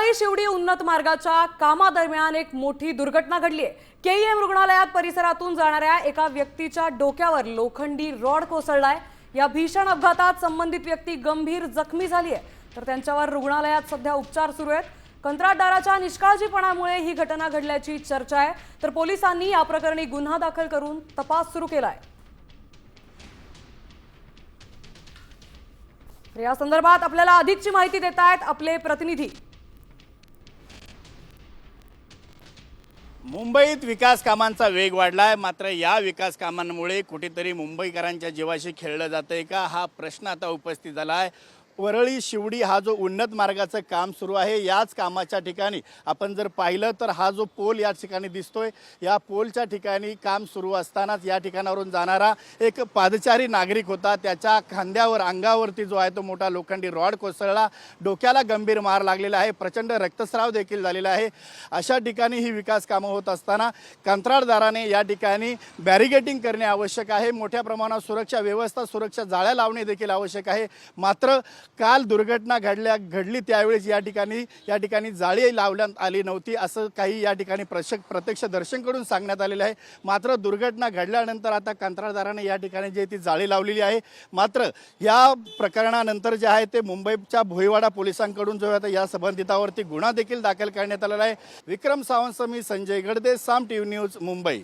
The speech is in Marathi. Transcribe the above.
वरळी शिवडी उन्नत मार्गाच्या कामादरम्यान एक मोठी दुर्घटना घडली आहे। केईएम रुग्णालयात परिसरातून जाणाऱ्या एका व्यक्तीच्या डोक्यावर लोखंडी रॉड कोसळलाय। या भीषण अपघातात संबंधित व्यक्ती गंभीर जखमी झाली आहे, तर त्यांच्यावर रुग्णालयात सध्या उपचार सुरू आहेत। कंत्राटदाराच्या निष्काळजीपणामुळे ही घटना घडल्याची चर्चा आहे, तर पोलिसांनी या प्रकरणी गुन्हा दाखल करून तपास सुरू केलाय। या संदर्भात आपल्याला अधिकची माहिती देत आहेत आपले प्रतिनिधी। मुंबईत विकास कामांचा वेग वाढलाय, मात्र या विकास कामांमुळे कुठेतरी मुंबईकरांच्या जीवाशी खेळलं जातंय का, हा प्रश्न आता उपस्थित झाला आहे। वरळी शिवडी हा जो उन्नत मार्गाचं काम सुरू आहे, याच कामाच्या ठिकाणी आपण जर पाहिलं तर हा जो पोल या ठिकाणी दिसतोय, या पोलच्या ठिकाणी काम सुरू असतानाच या ठिकाणावरून जाणारा एक पादचारी नागरिक होता। त्याच्या खांद्यावर अंगावरती जो आहे तो मोठा लोखंडी रॉड कोसळला, डोक्याला गंभीर मार लागलेला आहे, प्रचंड रक्तस्राव देखील झालेला आहे। अशा ठिकाणी ही विकास कामं होत असताना कंत्राटदाराने या ठिकाणी बॅरिगेटिंग करणे आवश्यक आहे, मोठ्या प्रमाणात सुरक्षा व्यवस्था, सुरक्षा जाळ्या लावणे देखील आवश्यक आहे। मात्र काल दुर्घटना घडली त्यावेळेस या ठिकाणी जाळी लावण्यात आली नव्हती, असं काही या ठिकाणी प्रत्यक्षदर्शींकडून सांगण्यात आलेलं आहे। मात्र दुर्घटना घडल्यानंतर आता कंत्राटदाराने या ठिकाणी जी ती जाळी लावलेली आहे। मात्र या प्रकरणानंतर जे आहे ते मुंबईच्या भोईवाडा पोलिसांकडून जो आहे या संबंधितावरती गुन्हा देखील दाखल करण्यात आलेला आहे। विक्रम सावंत, मी संजय गडदे, साम टीव्ही न्यूज, मुंबई।